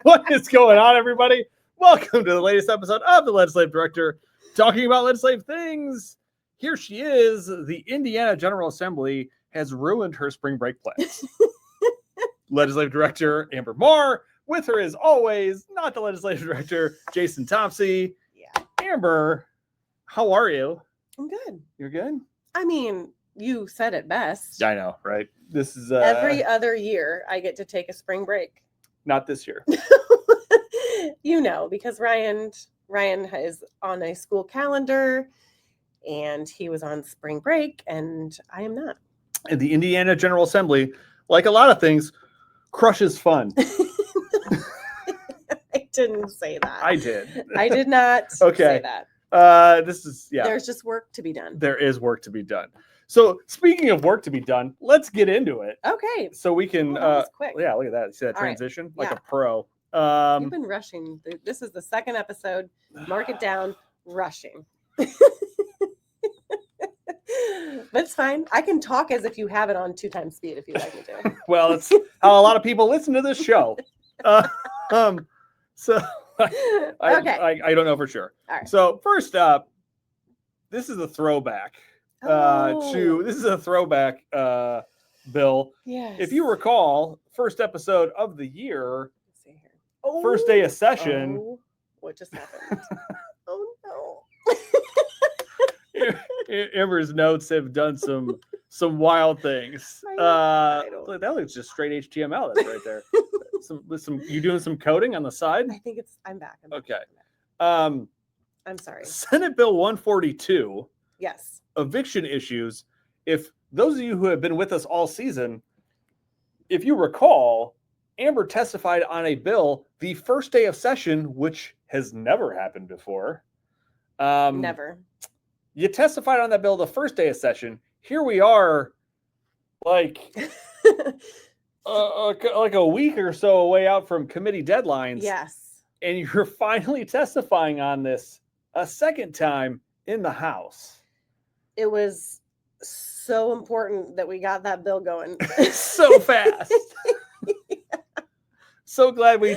What is going on, everybody? Welcome to the latest episode of the Legislative Director, talking about legislative things. Here she is. The Indiana General Assembly has ruined her spring break plans. Legislative Director Ambre Moore. With her, as always, not the Legislative Director, Jason Topsy. Yeah. Amber, how are you? I'm good. You're good? I mean, you said it best. I know, right? This is every other year I get to take a spring break. Not this year. You know, because Ryan is on a school calendar and he was on spring break and I am not. And the Indiana General Assembly, like a lot of things, crushes fun. I didn't say that. I did. I did not say that. There's just work to be done. There is work to be done. So speaking of work to be done, let's get into it. Okay. So we can that was quick. Yeah, look at that. See that transition? Right. Like yeah. a pro. You've been rushing. This is the second episode. Mark it down. Rushing. But it's fine. I can talk as if you have it on 2x speed if you'd like me to. Well, it's how a lot of people listen to this show. So okay. I don't know for sure. All right. So first up, this is a throwback. This is a throwback bill. Yes. If you recall, first episode of the year, Let's see here. Oh, first day of session. Oh, what just happened? Oh no. Amber's notes have done some wild things. That looks just straight HTML. That's right there. You doing some coding on the side? I think I'm back. Okay. I'm sorry. Senate Bill 142. Yes. Eviction issues. If those of you who have been with us all season, if you recall, Amber testified on a bill the first day of session, which has never happened before. Never. You testified on that bill the first day of session. Here we are, like a week or so away out from committee deadlines. Yes. And you're finally testifying on this a second time in the House. It was so important that we got that bill going so fast. Yeah. So glad we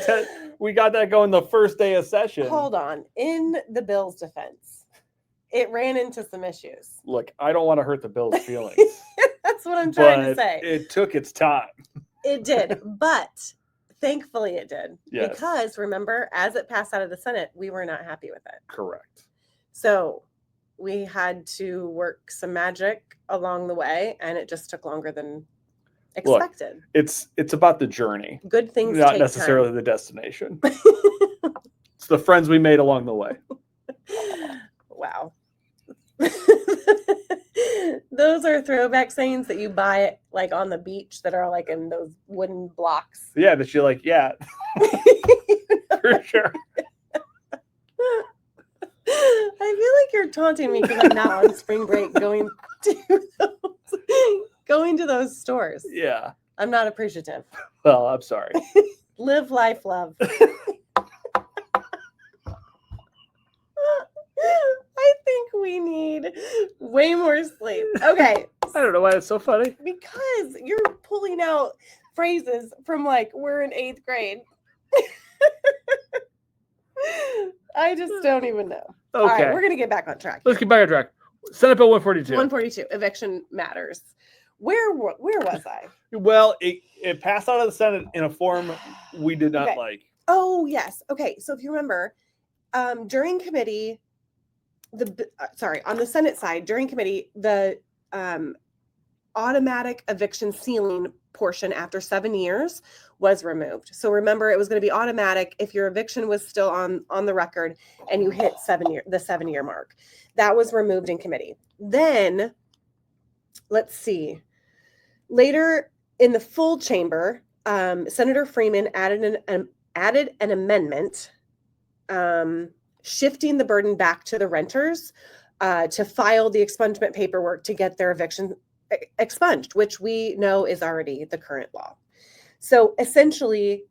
got that going the first day of session. Hold on. In the bill's defense, it ran into some issues. Look, I don't want to hurt the bill's feelings. That's what I'm trying to say. It took its time. It did, but thankfully it did. Yes. Because remember, as it passed out of the Senate, we were not happy with it. Correct. So we had to work some magic along the way, and it just took longer than expected. Look, it's about the journey. Good things not take necessarily time. The destination. It's the friends we made along the way. Wow. Those are throwback sayings that you buy like on the beach that are like in those wooden blocks. Yeah, that you're like, yeah. For sure. I feel like you're taunting me because I'm not on spring break going to those stores. Yeah. I'm not appreciative. Well, I'm sorry. Live life, love. I think we need way more sleep. Okay. I don't know why it's so funny. Because you're pulling out phrases from like we're in 8th grade. I just don't even know. Okay. All right, we're going to get back on track. Let's get back on track. Senate Bill 142. 142, eviction matters. Where was I? Well, it passed out of the Senate in a form we did not like. Oh, yes. Okay, so if you remember, during committee, on the Senate side, during committee, the automatic eviction ceiling portion after 7 years was removed. So remember, it was going to be automatic if your eviction was still on the record and you hit the 7-year mark. That was removed in committee. Then, let's see. Later in the full chamber, Senator Freeman added an amendment shifting the burden back to the renters to file the expungement paperwork to get their eviction expunged, which we know is already the current law. So essentially,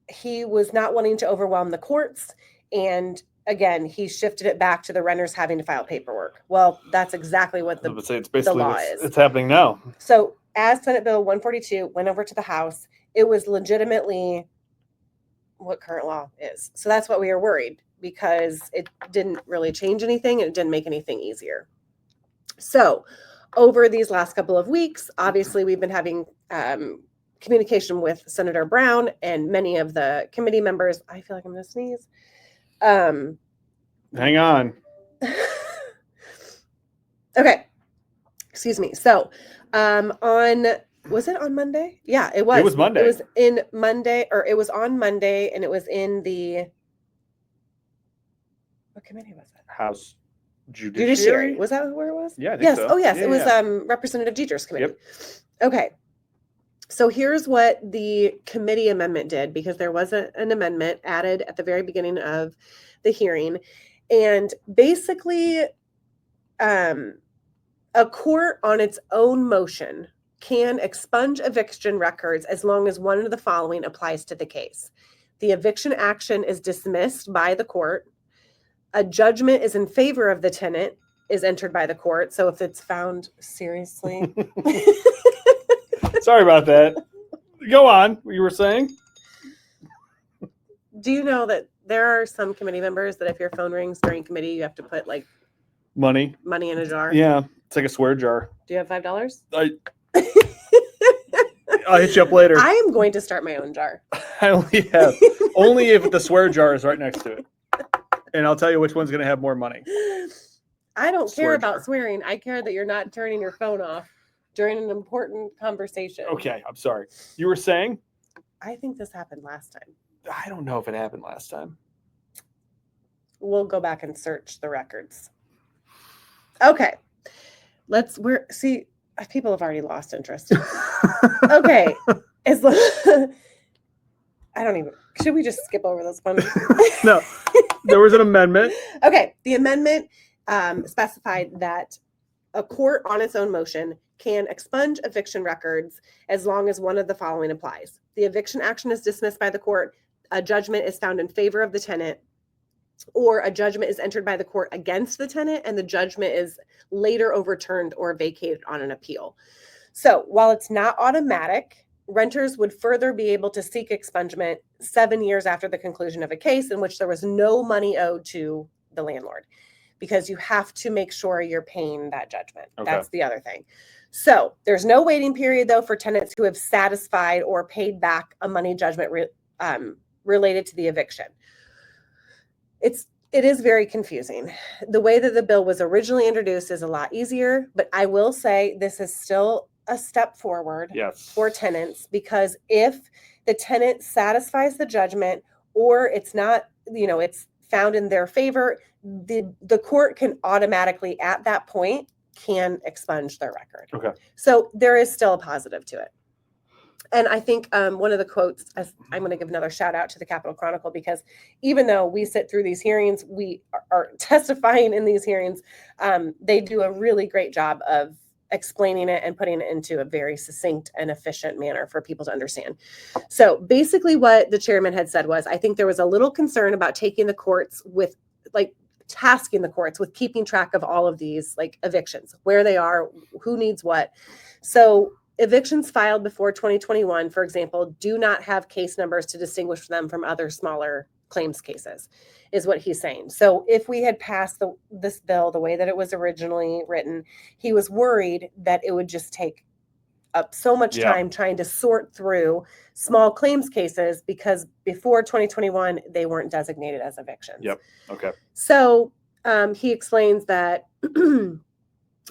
he was not wanting to overwhelm the courts. And again, he shifted it back to the renters having to file paperwork. Well, that's exactly what the law is. It's happening now. So as Senate Bill 142 went over to the House, it was legitimately what current law is. So that's what we are worried, because it didn't really change anything and it didn't make anything easier. So over these last couple of weeks, obviously we've been having communication with Senator Brown and many of the committee members. I feel like I'm going to sneeze. Hang on. Okay. Excuse me. So was it on Monday? Yeah, it was. It was Monday. It was it was on Monday, and it was in the, what committee was it? House Judiciary. Was that where it was? Yeah, I think yes. so. Oh, yes. Yeah, It was yeah. Representative Jeter's committee. Yep. Okay. So here's what the committee amendment did, because there was an amendment added at the very beginning of the hearing. And basically, a court on its own motion can expunge eviction records as long as one of the following applies to the case. The eviction action is dismissed by the court. A judgment is in favor of the tenant is entered by the court. So if it's found seriously. Sorry about that. Go on. What you were saying? Do you know that there are some committee members that if your phone rings during committee, you have to put like Money in a jar? Yeah. It's like a swear jar. Do you have $5? I'll hit you up later. I am going to start my own jar. I only have. Only if the swear jar is right next to it. And I'll tell you which one's going to have more money. I don't Swear care about jar. swearing. I care that you're not turning your phone off during an important conversation. Okay. I'm sorry. You were saying? I think this happened last time. I don't know if it happened last time. We'll go back and search the records. Okay. People have already lost interest. Okay. Should we just skip over this one? No. There was an amendment. Okay. The amendment specified that a court on its own motion can expunge eviction records as long as one of the following applies. The eviction action is dismissed by the court. A judgment is found in favor of the tenant, or a judgment is entered by the court against the tenant and the judgment is later overturned or vacated on an appeal. So while it's not automatic, renters would further be able to seek expungement 7 years after the conclusion of a case in which there was no money owed to the landlord, because you have to make sure you're paying that judgment. Okay. That's the other thing. So there's no waiting period, though, for tenants who have satisfied or paid back a money judgment related to the eviction. It is very confusing. The way that the bill was originally introduced is a lot easier, but I will say this is still a step forward for tenants, because if the tenant satisfies the judgment or it's not, it's found in their favor, the court can automatically at that point can expunge their record. Okay. So there is still a positive to it. And I think one of the quotes, I'm going to give another shout out to the Capitol Chronicle, because even though we sit through these hearings, we are testifying in these hearings, they do a really great job of explaining it and putting it into a very succinct and efficient manner for people to understand. So basically what the chairman had said was, I think there was a little concern about taking the courts with, tasking the courts with keeping track of all of these, evictions, where they are, who needs what. So evictions filed before 2021, for example, do not have case numbers to distinguish them from other smaller claims cases, is what he's saying. So if we had passed this bill the way that it was originally written, he was worried that it would just take up so much time trying to sort through small claims cases, because before 2021, they weren't designated as evictions. Yep. Okay. So he explains that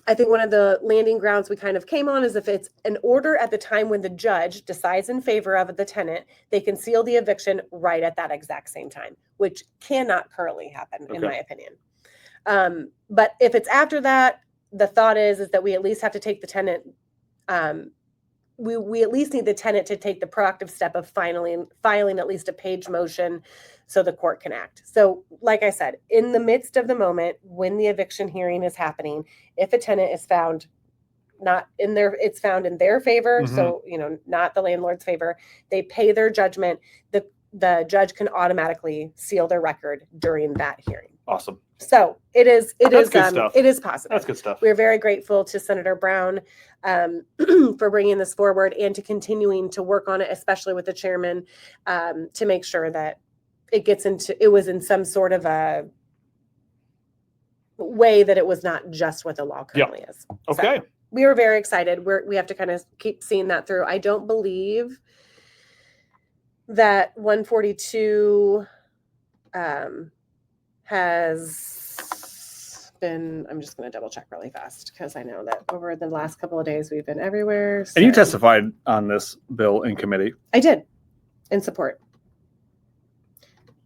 I think one of the landing grounds we kind of came on is if it's an order at the time when the judge decides in favor of the tenant, they can seal the eviction right at that exact same time, which cannot currently happen, in my opinion. But if it's after that, the thought is that we at least have to take the tenant, we at least need the tenant to take the proactive step of filing at least a page motion so the court can act. So like I said, in the midst of the moment when the eviction hearing is happening, if a tenant is found it's found in their favor, so not the landlord's favor, they pay their judgment, the judge can automatically seal their record during that hearing. Awesome. So it is That's good stuff. it is positive. That's good stuff. We're very grateful to Senator Brown for bringing this forward and to continuing to work on it, especially with the chairman, to make sure that it was in some sort of a way that it was not just what the law currently is. Okay. So we were very excited. We have to kind of keep seeing that through. I don't believe that 142 has been, I'm just going to double check really fast because I know that over the last couple of days we've been everywhere. So. And you testified on this bill in committee. I did, in support.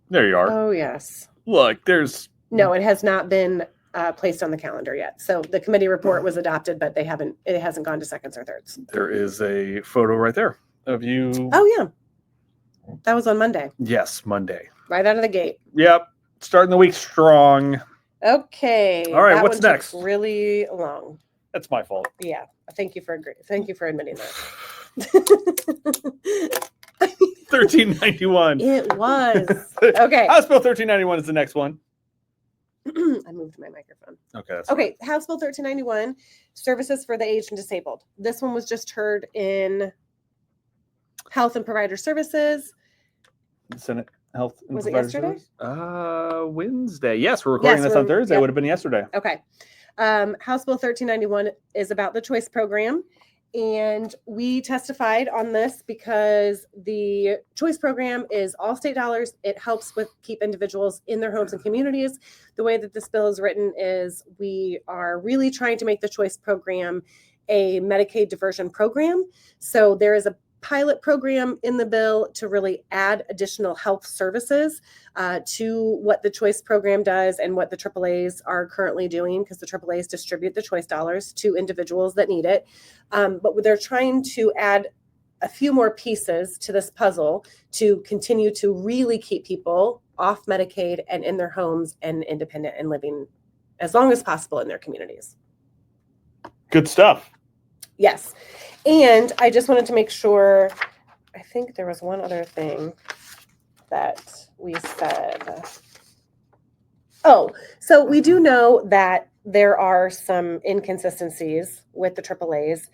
There you are. Oh, yes. Look, there's... No, it has not been placed on the calendar yet. So the committee report was adopted, but it hasn't gone to seconds or thirds. There is a photo right there of you. Oh, yeah. That was on Monday. Yes, Monday. Right out of the gate. Yep. Starting the week strong. Okay. All right, that what's one took next? Really long. That's my fault. Yeah. Thank you for admitting that. 1391. It was. Okay. House Bill 1391 is the next one. I moved my microphone. Okay. That's Okay. House Bill 1391, services for the aged and disabled. This one was just heard in Health and Provider Services. Senate Health and Was it Provider yesterday? Service? Wednesday. Yes, we're recording this on Thursday. Yep. It would have been yesterday. Okay. House Bill 1391 is about the choice program. And we testified on this because the choice program is all state dollars. It helps with keep individuals in their homes and communities. The way that this bill is written is we are really trying to make the choice program a Medicaid diversion program. So there is a pilot program in the bill to really add additional health services to what the choice program does and what the AAAs are currently doing, because the AAAs distribute the choice dollars to individuals that need it. But they're trying to add a few more pieces to this puzzle to continue to really keep people off Medicaid and in their homes and independent and living as long as possible in their communities. Good stuff. Yes. And I just wanted to make sure, I think there was one other thing that we said. Oh, so we do know that there are some inconsistencies with the AAAs,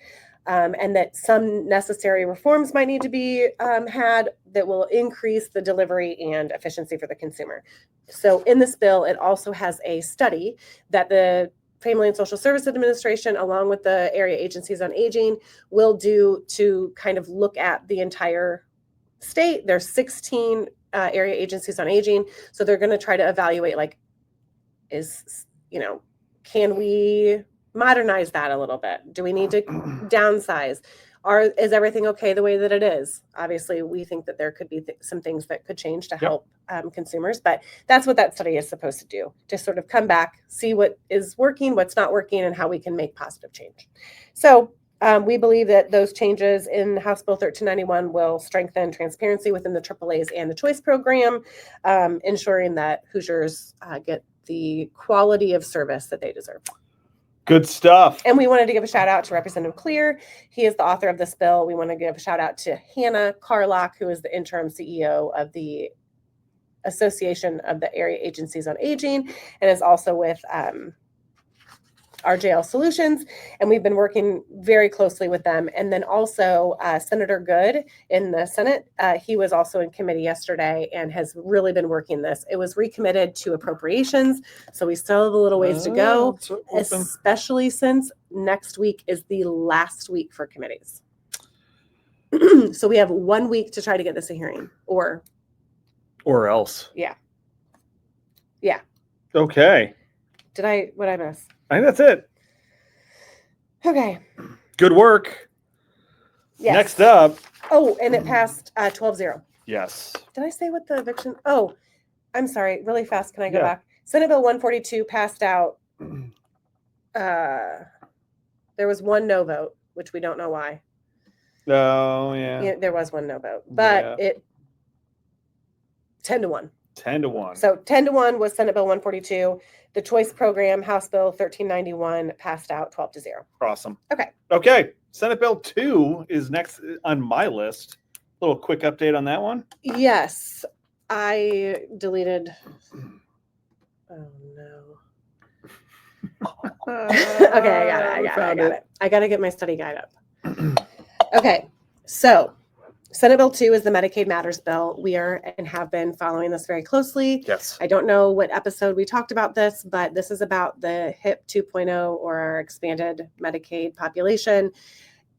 and that some necessary reforms might need to be had that will increase the delivery and efficiency for the consumer. So in this bill, it also has a study that the Family and Social Service Administration, along with the area agencies on aging, will do to kind of look at the entire state. There's 16 area agencies on aging. So they're going to try to evaluate, like, can we modernize that a little bit? Do we need to downsize? Is everything okay the way that it is? Obviously, we think that there could be some things that could change to help consumers, but that's what that study is supposed to do, to sort of come back, see what is working, what's not working, and how we can make positive change. So we believe that those changes in House Bill 1391 will strengthen transparency within the AAAs and the choice program, ensuring that Hoosiers get the quality of service that they deserve. Good stuff. And we wanted to give a shout out to Representative Clear. He is the author of this bill. We want to give a shout out to Hannah Carlock, who is the interim CEO of the Association of the Area Agencies on Aging and is also with RJL Solutions. And we've been working very closely with them. And then also Senator Good in the Senate. He was also in committee yesterday and has really been working this. It was recommitted to appropriations. So we still have a little ways to go, especially since next week is the last week for committees. So we have 1 week to try to get this a hearing or else. Yeah. Okay. What did I miss? I think that's it. Okay. Good work. Yes. Next up. Oh, and it passed 12-0. Yes. Did I say what the eviction? Oh, I'm sorry. Really fast. Can I go back? Senate Bill 142 passed out. There was one no vote, which we don't know why. Oh, yeah. There was one no vote, but it 10-1. 10-1. So 10-1 was Senate Bill 142. The choice program, House Bill 1391, passed out 12-0. Awesome. Okay. Senate Bill 2 is next on my list. A little quick update on that one. Yes. I deleted Oh no. Okay, I got it. I got to get my study guide up. Okay, so Senate Bill 2 is the Medicaid Matters bill. We are and have been following this very closely. Yes. I don't know what episode we talked about this, but this is about the HIP 2.0 or our expanded Medicaid population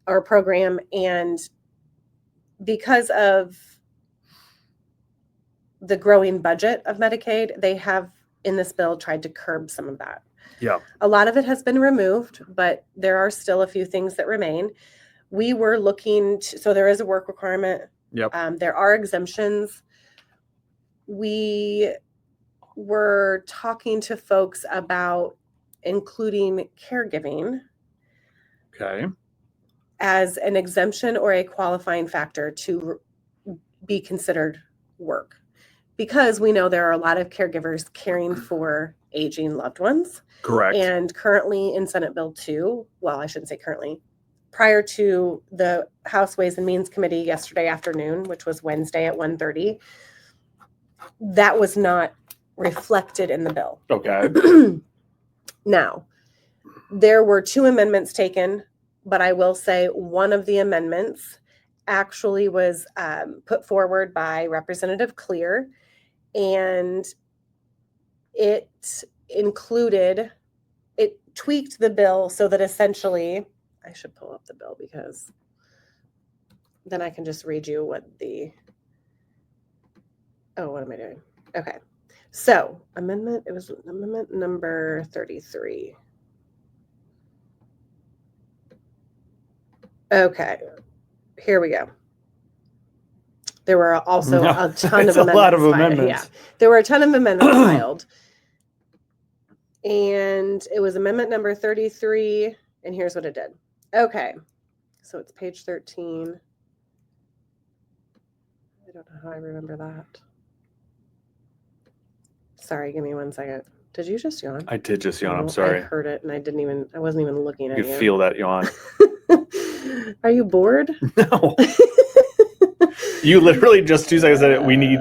or program. And because of the growing budget of Medicaid, they have in this bill tried to curb some of that. Yeah. A lot of it has been removed, but there are still a few things that remain. We were looking to, so there is a work requirement. Yep. There are exemptions. We were talking to folks about including caregiving Okay. as an exemption or a qualifying factor to be considered work. Because we know there are a lot of caregivers caring for aging loved ones. Correct. And currently in Senate Bill 2, well, I shouldn't say currently, prior to the House Ways and Means Committee yesterday afternoon, which was Wednesday at 1:30, that was not reflected in the bill. Okay. Now, there were 2 amendments taken, but I will say one of the amendments actually was put forward by Representative Clear, and it tweaked the bill so that essentially, I should pull up the bill because then I can just read you what am I doing? Okay. So it was amendment number 33. Okay, here we go. There were also a ton of amendments. A lot of amendments. Yeah, there were a ton of amendments filed. And it was amendment number 33. And here's what it did. Okay, so it's page 13. I don't know how I remember that. Sorry, give me one second. Did you just yawn? I did just yawn. No, I'm sorry. I heard it and I wasn't even looking at You you. could feel that yawn. Are you bored? No. You literally just 2 seconds said we need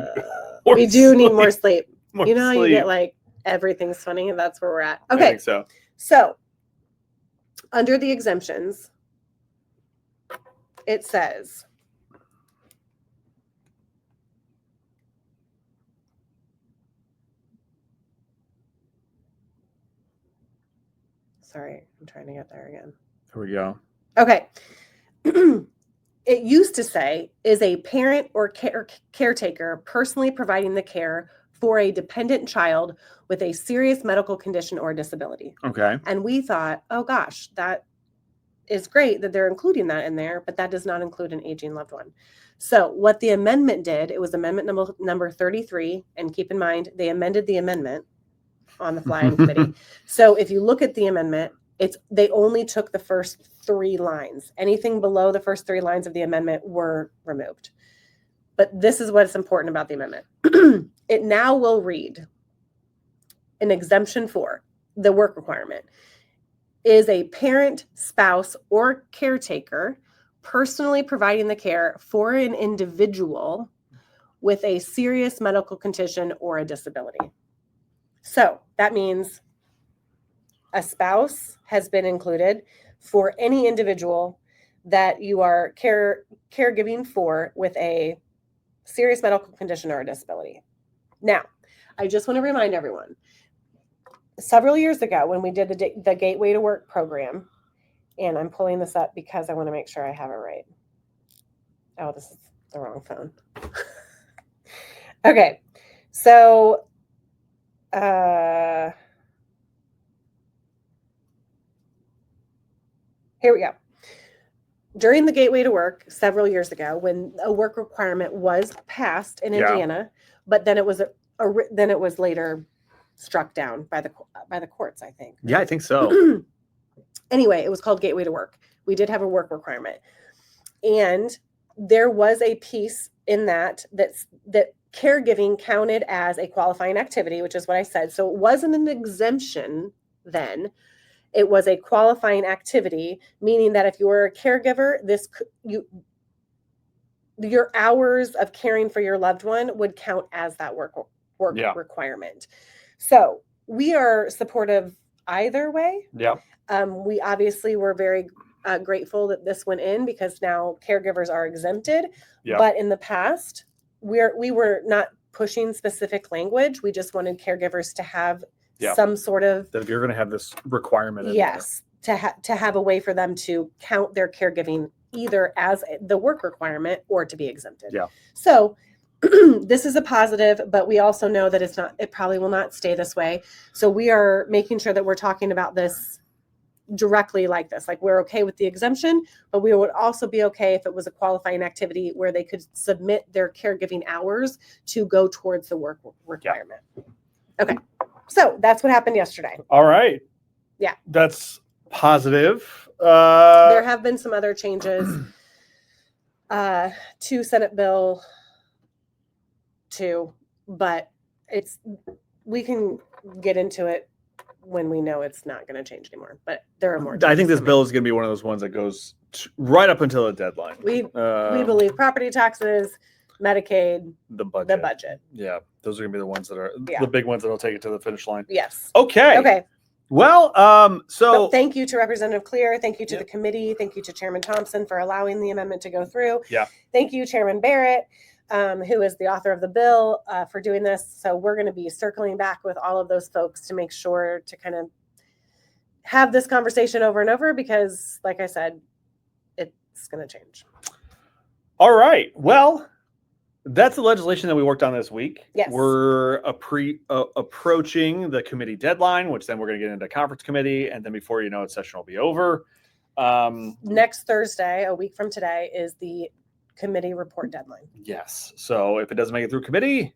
more we do need sleep. more sleep. More You know how you sleep. get like everything's funny, and that's where we're at. I Okay. think so. So under the exemptions, it says sorry, I'm trying to get there again. Here we go. Okay. It used to say is a parent or caretaker personally providing the care for a dependent child with a serious medical condition or disability. Okay. And we thought, oh gosh, that is great that they're including that in there, but that does not include an aging loved one. So what the amendment did, it was amendment number 33. And keep in mind, they amended the amendment on the fly in committee. So if you look at the amendment, they only took the first 3 lines. Anything below the first 3 lines of the amendment were removed. But this is what's important about the amendment. It now will read an exemption for the work requirement is a parent, spouse, or caretaker personally providing the care for an individual with a serious medical condition or a disability. So that means a spouse has been included for any individual that you are caregiving for with a serious medical condition or a disability. Now, I just want to remind everyone, several years ago when we did the Gateway to Work program, and I'm pulling this up because I want to make sure I have it right. Oh, this is the wrong phone. Okay, so here we go. During the Gateway to Work several years ago, when a work requirement was passed in Indiana, but then it was later struck down by the courts, I think. Yeah, I think so. Anyway, it was called Gateway to Work. We did have a work requirement, and there was a piece in that caregiving counted as a qualifying activity, which is what I said. So it wasn't an exemption then. It was a qualifying activity, meaning that if you were a caregiver, your hours of caring for your loved one would count as that work requirement. So we are supportive either way. Yeah. We obviously were very grateful that this went in because now caregivers are exempted. Yeah. But in the past, we were not pushing specific language. We just wanted caregivers to have some sort of, that if you're going to have this requirement in yes, to have a way for them to count their caregiving either as the work requirement or to be exempted. Yeah. So this is a positive, but we also know that it probably will not stay this way. So we are making sure that we're talking about this directly like this. Like, we're okay with the exemption, but we would also be okay if it was a qualifying activity where they could submit their caregiving hours to go towards the work requirement. Yeah. Okay. So that's what happened yesterday. All right. Yeah. That's positive. There have been some other changes to Senate Bill 2, but we can get into it when we know it's not going to change anymore. But there are more. I think this bill is going to be one of those ones that goes right up until the deadline. We believe property taxes, Medicaid, the budget. Yeah, those are going to be the ones that are the big ones that'll take it to the finish line. Yes. Okay. Well, so thank you to Representative Clear. Thank you to the committee. Thank you to Chairman Thompson for allowing the amendment to go through. Yeah. Thank you, Chairman Barrett, who is the author of the bill, for doing this. So we're going to be circling back with all of those folks to make sure to kind of have this conversation over and over because, like I said, it's going to change. All right. Well, that's the legislation that we worked on this week. Yes. We're approaching the committee deadline, which then we're going to get into conference committee. And then before you know it, session will be over. Next Thursday, a week from today, is the committee report deadline. Yes. So if it doesn't make it through committee,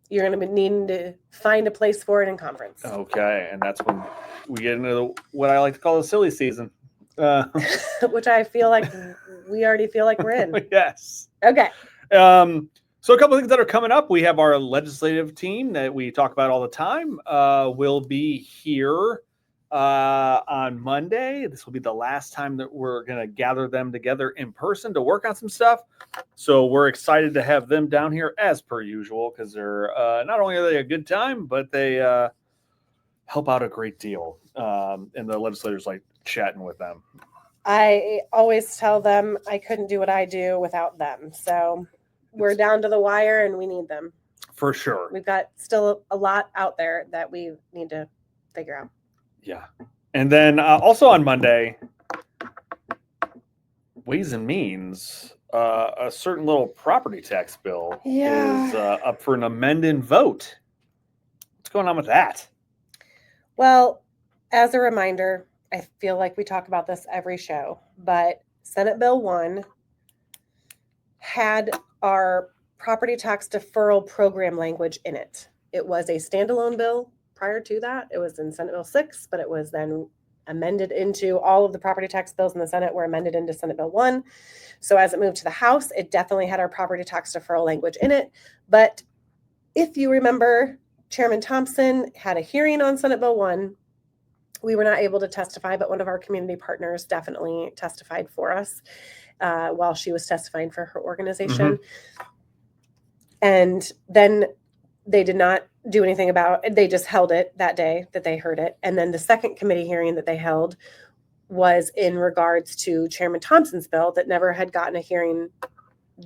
you're going to be needing to find a place for it in conference. Okay. And that's when we get into what I like to call the silly season. Which I feel like we already feel like we're in. Yes. Okay. So a couple of things that are coming up. We have our legislative team that we talk about all the time. Will be here on Monday. This will be the last time that we're going to gather them together in person to work on some stuff. So we're excited to have them down here as per usual because they're not only are they a good time, but they help out a great deal. And the legislators like chatting with them. I always tell them I couldn't do what I do without them. So we're down to the wire and we need them. For sure. We've got still a lot out there that we need to figure out. Yeah. And then also on Monday, Ways and Means, a certain little property tax bill is up for an amend and vote. What's going on with that? Well, as a reminder, I feel like we talk about this every show, but Senate Bill 1 had our property tax deferral program language in it. It was a standalone bill prior to that. It was in Senate Bill 6, but it was then amended into all of the property tax bills in the Senate were amended into Senate Bill 1. So as it moved to the House, it definitely had our property tax deferral language in it. But if you remember, Chairman Thompson had a hearing on Senate Bill 1. We were not able to testify, but one of our community partners definitely testified for us while she was testifying for her organization. Mm-hmm. And then they did not do anything about it. They just held it that day that they heard it. And then the second committee hearing that they held was in regards to Chairman Thompson's bill that never had gotten a hearing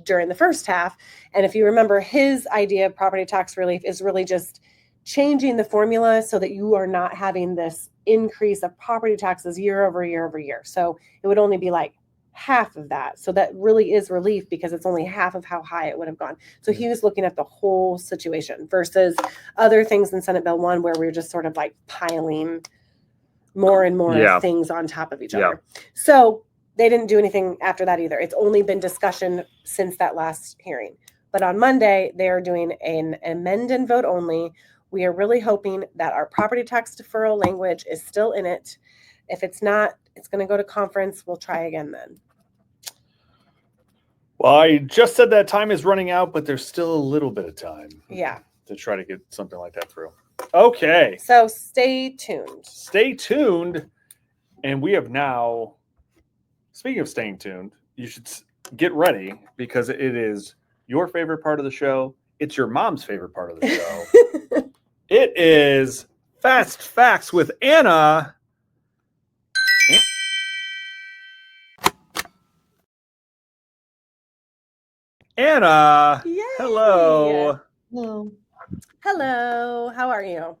during the first half. And if you remember, his idea of property tax relief is really just changing the formula so that you are not having this increase of property taxes year over year over year. So it would only be like half of that. So that really is relief because it's only half of how high it would have gone. So he was looking at the whole situation versus other things in Senate Bill 1 where we were just sort of like piling more and more things on top of each other. So they didn't do anything after that either. It's only been discussion since that last hearing. But on Monday, they are doing an amend and vote only. We are really hoping that our property tax deferral language is still in it. If it's not, it's going to go to conference. We'll try again then. Well, I just said that time is running out, but there's still a little bit of time. Yeah. To try to get something like that through. Okay. So stay tuned. Stay tuned. And we have now, speaking of staying tuned, you should get ready because it is your favorite part of the show. It's your mom's favorite part of the show. It is Fast Facts with Anna. Anna, Yay! hello. Hello. Hello. How are you?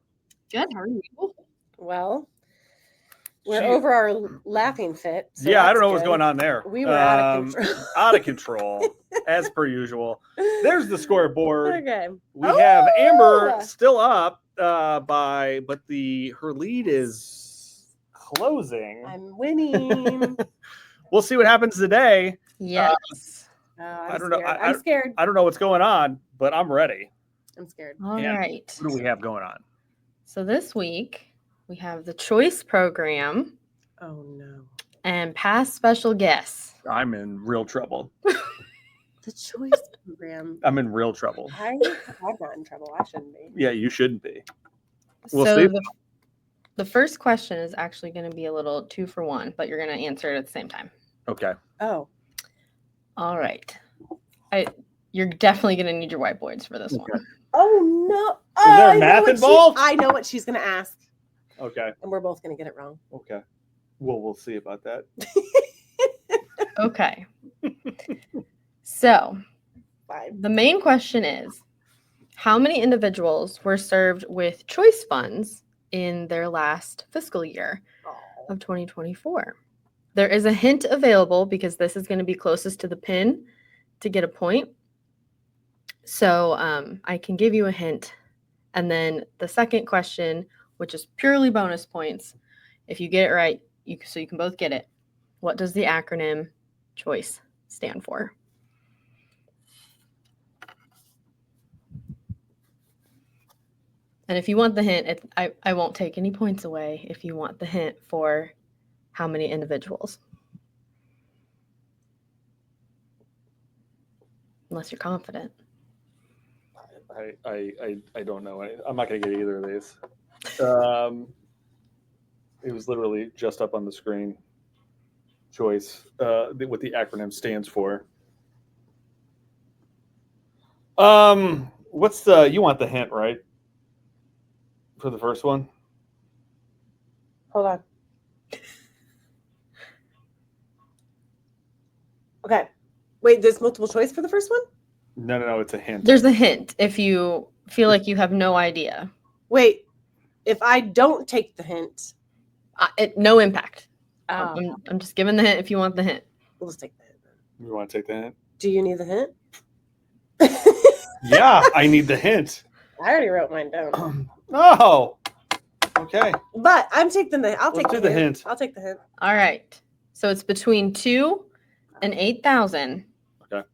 Good. How are you? Well, we're She- over our laughing fit. So yeah, I that's don't know what's good. going on there. We were out of control. Out of control, as per usual. There's the scoreboard. Okay. We have Amber Oh! still up but her lead is closing. I'm winning. We'll see what happens today. Yes. I'm I don't know. scared. I'm scared. I don't know what's going on, but I'm ready. I'm scared. All and right. What do we have going on? So this week we have the choice program Oh no. and past special guests. I'm in real trouble. The choice program. I'm in real trouble. I'm not in trouble. I shouldn't be. Yeah, you shouldn't be. We'll so see. the first question is actually going to be a little 2-for-1, but you're going to answer it at the same time. Okay. Oh. All right. You're definitely going to need your whiteboards for this one. Oh no. Is there I know math what involved? I know what she's gonna ask. Okay. And we're both gonna get it wrong. Okay. Well, we'll see about that. Okay. So Fine. the main question is, how many individuals were served with choice funds in their last fiscal year of 2024? There is a hint available because this is going to be closest to the pin to get a point. So I can give you a hint. And then the second question, which is purely bonus points, if you get it right, so you can both get it. What does the acronym CHOICE stand for? And if you want the hint, I won't take any points away if you want the hint for how many individuals. Unless you're confident. I don't know. I'm not going to get either of these. It was literally just up on the screen. Choice, what the acronym stands for. What's you want the hint, right? For the first one? Hold on. Okay. Wait, there's multiple choice for the first one? No, it's a hint. There's a hint if you feel like you have no idea. Wait, if I don't take the hint. No impact. Oh, I'm just giving the hint if you want the hint. we'll just take the hint then. You want to take the hint? Do you need the hint? Yeah, I need the hint. I already wrote mine down. Oh, okay. But I'm taking the. I'll take Let's the do the hint. hint. I'll take the hint. All right. So it's between 2 and 8,000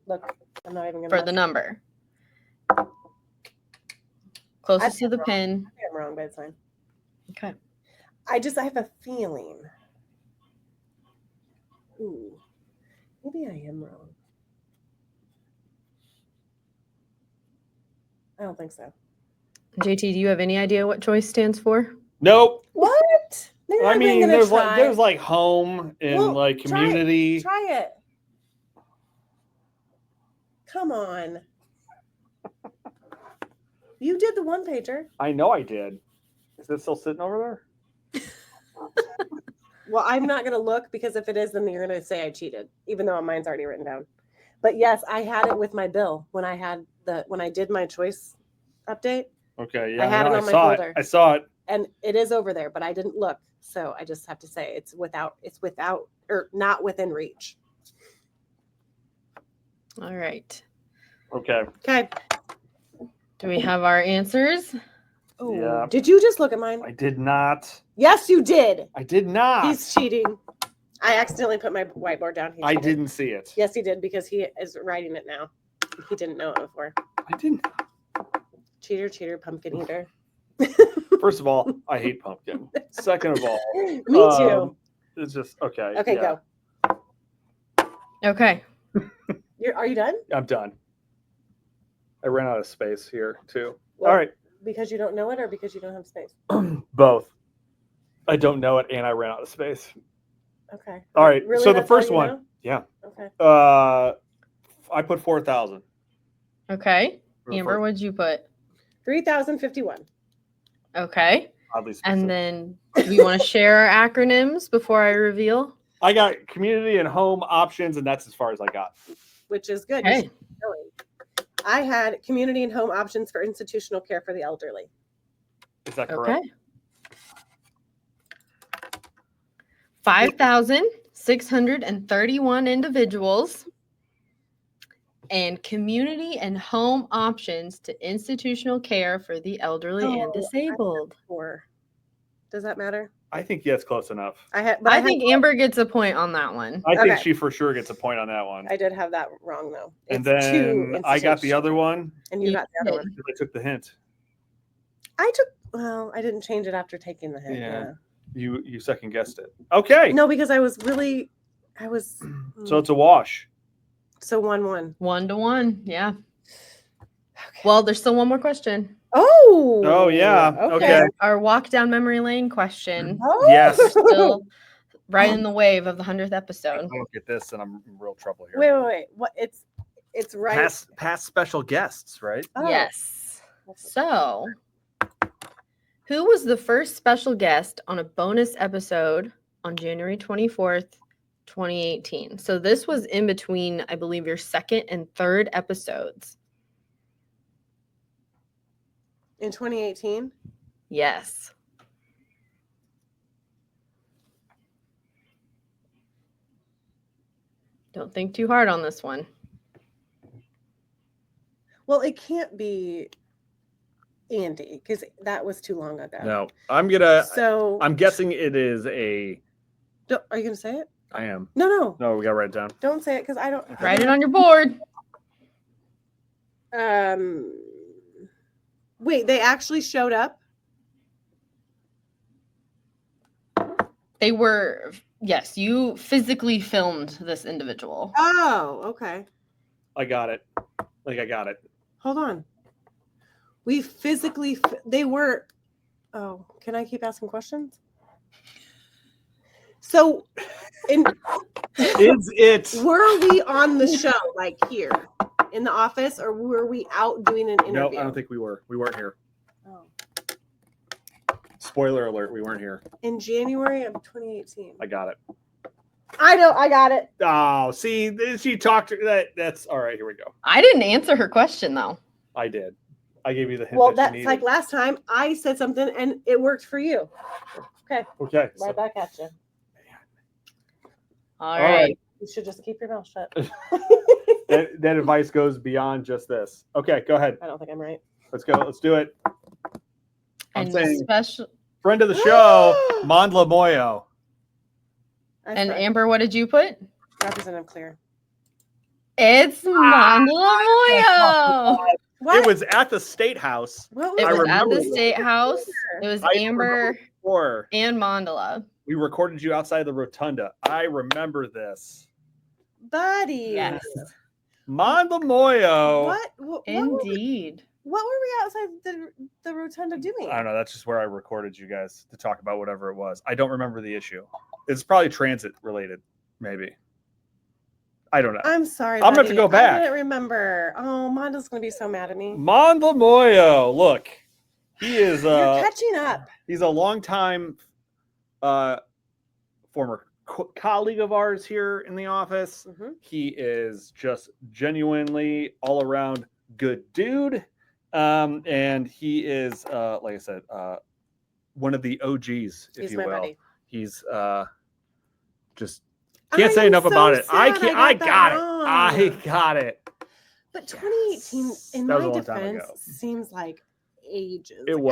Look, I'm not even gonna. for the number. Closest to the pin. I'm wrong, but it's fine. Okay. I have a feeling. Ooh, maybe I am wrong. I don't think so. JT, do you have any idea what choice stands for? Nope. What? Maybe I I'm mean, gonna there's try. like home and Well, like community. Try it. Come on. You did the one pager. I know I did. Is it still sitting over there? Well, I'm not going to look because if it is, then you're going to say I cheated, even though mine's already written down. But yes, I had it with my bill when I did my choice update, Okay, yeah. I had it on my saw folder. I saw it. and it is over there, but I didn't look. So I just have to say it's without or not within reach. All right. Okay. Okay. Do we have our answers? Oh, Yeah. did you just look at mine? I did not. Yes, you did. I did not. He's cheating. I accidentally put my whiteboard down. He I cheated. didn't see it. Yes, he did because he is writing it now. He didn't know it before. I didn't. Cheater, pumpkin eater. First of all, I hate pumpkin. Second of all, Me too. It's just okay. Okay, yeah, go. Okay. Are you done? I'm done. I ran out of space here too. Well, All right. Because you don't know it or because you don't have space? Both. I don't know it and I ran out of space. Okay. All right. Really, so the that's all first you one. know? Yeah. Okay. I put 4,000. Okay. for the Amber, first- what'd you put? 3,051. Okay. Oddly specific. And then do we want to share our acronyms before I reveal? I got community and home options, and that's as far as I got. Which is good. You Okay. should keep going. I had community and home options for institutional care for the elderly. Is that correct? Okay. 5,631 individuals and community and home options to institutional care for the elderly and disabled. Or does that matter? I think that's close enough. I think Amber gets a point on that one. I think Okay. she for sure gets a point on that one. I did have that wrong though. And It's two then I got the other one and you got the other one. because I took the hint. I didn't change it after taking the hint. Yeah. You second guessed it. Okay. No, because I was. So it's a wash. So 1-1. 1-1. Yeah. Well, there's still one more question. Oh. Oh, yeah. Okay. Our walk down memory lane question. Oh. Yes. We're still right in the wave of the 100th I episode. don't get this, and I'm in real trouble here. Wait. What? It's right. Past special guests, right? Oh. Yes. So, who was the first special guest on a bonus episode on January 24th, 2018? So this was in between, I believe, your second and third episodes. In 2018. Yes. Don't think too hard on this one. Well, it can't be Andy because that was too long ago. No. I'm guessing it is a. Are you gonna say it? I am. No. No, we got to write it down. Don't say it because I don't. Write it on your board. Wait, they actually showed up? They were, yes, you physically filmed this individual. Oh, okay. I got it. I got it. Hold on. We physically, they were, oh, can I keep asking questions? So, Is it? were we on the show, like here in the office, or were we out doing an interview? No, I don't think we were. We weren't here. Oh. Spoiler alert, we weren't here. In January of 2018. I got it. I know, I got it. Oh, see, she talked that. That's all right. Here we go. I didn't answer her question, though. I did. I gave you the hint. Well, that that's like last time I said something and it worked for you. Okay. Okay. Right back at you. All right. You should just keep your mouth shut. That advice goes beyond just this. Okay, go ahead. I don't think I'm right. Let's go. Let's do it. I'm And saying special. friend of the show, Mandla Moyo. And Amber, what did you put? Representative Clear. It's Mandla Moyo. What? It was at the State House. What It I was at remember the this. State House. It was I Amber Before and Mandala. we recorded you outside the rotunda. I remember this. buddy? Yes. Mandla Moyo. What Indeed. What were we outside the rotunda doing? I don't know. That's just where I recorded you guys to talk about whatever it was. I don't remember the issue. It's probably transit related, maybe. I don't know. I'm sorry. I'm gonna have buddy. to go back. I didn't remember. Oh, Monda's gonna be so mad at me. Mandla Moyo. Look, he is You're catching up. he's a longtime former colleague of ours here in the office. Mhm. He is just genuinely all around good dude. And he is like I said, one of the OGs, if He's you my will. buddy. He's just can't say I'm enough so about it. I sad can't I I got got that it. wrong. I got it. But 2018, in That was my a long time defense, ago. seems like ages. It ago.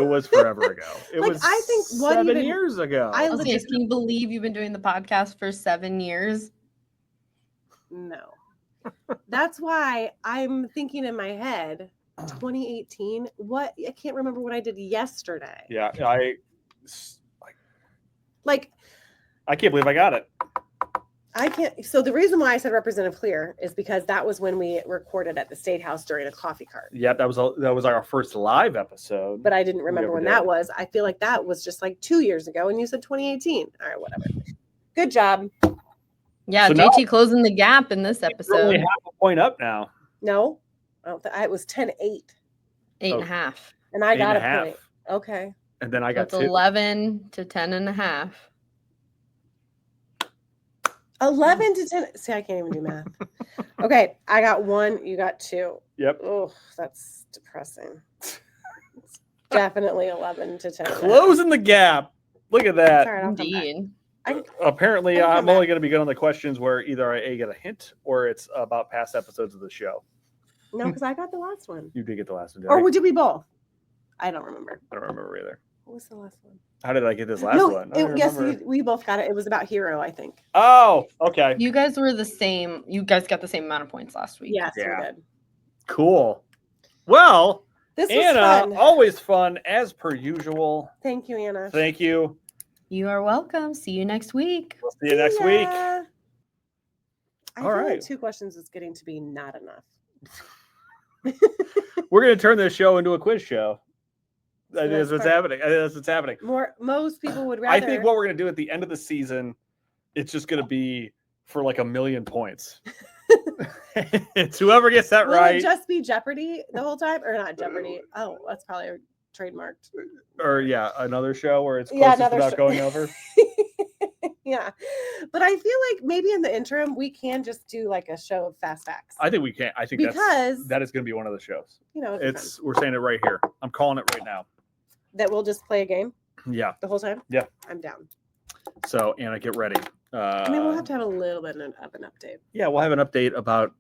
was forever ago. It Like, was I think what 7 even- years ago. I Okay, can you believe you've been doing the podcast for 7 years? No. That's why I'm thinking in my head, 2018. What? I can't remember what I did yesterday. Yeah, Like, I can't believe I got it. I can't. So the reason why I said Representative Clear is because that was when we recorded at the State House during a coffee cart. Yep, that was our first live episode. But I didn't remember ever when did. that was. I feel like that was just like 2 years ago, and you said 2018. All right, whatever. Good job. Yeah, So now- JT closing the gap in this We're only episode. half a point up now. No, I don't it was 10-8, 8.5. and I got a 8.5. point. Okay. And then I got That's 11 to 10 and a half. 11 to 10. See, I can't even do math. Okay, I got 1. You got 2. Yep. Oh, that's depressing. It's definitely 11 to 10. Closing the gap. Look at that. Sorry, I'll come back. Indeed. Apparently, I can I'm come only back. going to be good on the questions where either I get a hint or it's about past episodes of the show. No, because I got the last one. You did get the last one. Did Or did we both? I don't remember. I don't remember either. What was the last one? How did I get this last No, one? I don't yes, remember. we both got it. It was about Hero, I think. Oh, okay. You guys were the same. You guys got the same amount of points last week. Yes, Yeah. we did. Cool. Well, This was Anna, fun. always fun as per usual. Thank you, Anna. Thank you. You are welcome. See you next week. We'll see you next week. I All feel right. like 2 questions is getting to be not enough. We're going to turn this show into a quiz show. That So is that's what's happening. That's what's happening. Most people would rather. I think what we're going to do at the end of the season, it's just going to be for like 1,000,000 points. It's whoever gets that Will right. it just be Jeopardy the whole time, or not Jeopardy? Oh, that's probably trademarked. Or yeah, another show where it's Yeah, closest another without show. going over. Yeah, but I feel like maybe in the interim we can just do like a show of fast facts. I think we can. I think Because- that is going to be one of the shows. You know, it'd be fun. We're saying it right here. I'm calling it right now. That we'll just play a game Yeah. the whole time. Yeah. I'm down. So Anna, get ready. I mean, we'll have to have a little bit of an update. Yeah, we'll have an update about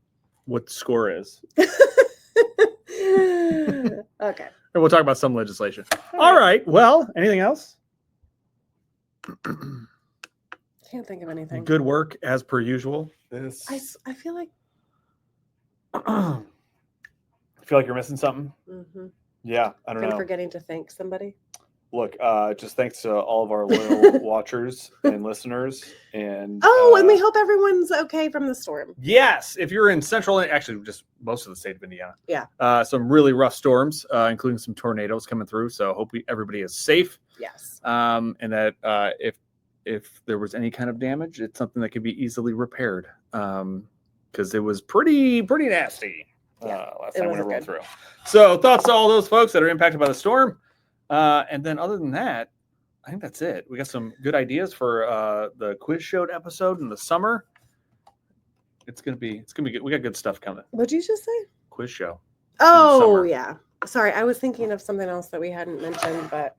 what the score is, Okay. and we'll talk about some legislation. All right. Well, anything else? Can't think of anything. Good work as per usual. This. I feel like. I feel like you're missing something. Mhm. Yeah, I don't I'm know. forgetting to thank somebody. Look, just thanks to all of our loyal watchers and listeners. And And we hope everyone's okay from the storm. yes, if you're in central, actually, just most of the state of Indiana. Yeah. Some really rough storms, including some tornadoes coming through. So hope everybody is safe. Yes. And that if there was any kind of damage, it's something that could be easily repaired. Because it was pretty nasty last time we wasn't rolled good. through. So thoughts to all those folks that are impacted by the storm. And then other than that, I think that's it. We got some good ideas for the quiz show episode in the summer. It's gonna be good. We got good stuff coming. What'd you just say? Quiz show. Oh, summer. yeah. Sorry, I was thinking of something else that we hadn't mentioned, but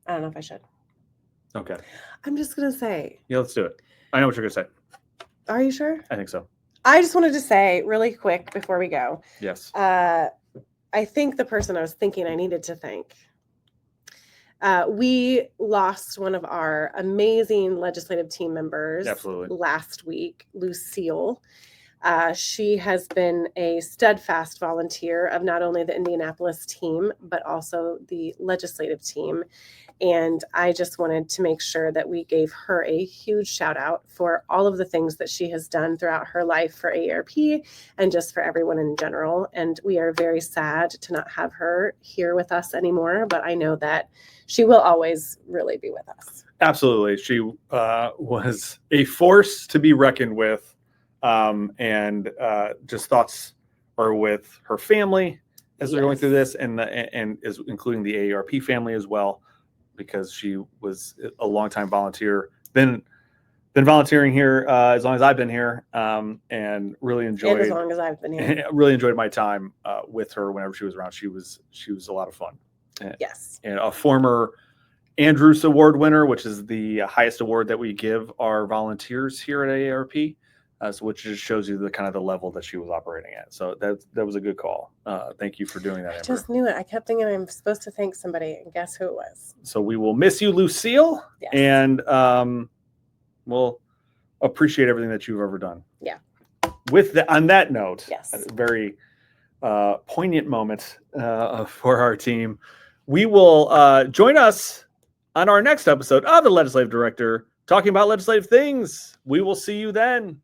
I don't know if I should. Okay. I'm just going to say, Yeah, let's do it. I know what you're gonna say. are you sure? I think so. I just wanted to say really quick before we go. Yes. I think the person I was thinking I needed to thank. We lost one of our amazing legislative team members Absolutely. last week, Lucille. She has been a steadfast volunteer of not only the Indianapolis team, but also the legislative team. And I just wanted to make sure that we gave her a huge shout out for all of the things that she has done throughout her life for AARP and just for everyone in general. And we are very sad to not have her here with us anymore, but I know that she will always really be with us. Absolutely. She was a force to be reckoned with. And just thoughts are with her family as they're going through this, and is including the AARP family as well, because she was a longtime volunteer, been volunteering here as long as I've been here, and really enjoyed. And as long as I've been here. Really enjoyed my time with her whenever she was around. She was a lot of fun. Yes. And a former Andrews Award winner, which is the highest award that we give our volunteers here at AARP. So which just shows you the kind of the level that she was operating at. So that was a good call. Thank you for doing that, I Ambre. just knew it. I kept thinking I'm supposed to thank somebody, and guess who it was? So we will miss you, Lucille, Yes. and we'll appreciate everything that you've ever done. Yeah. On that note, Yes. a very poignant moment for our team. We will join us on our next episode of The Legislative Director, talking about legislative things. We will see you then.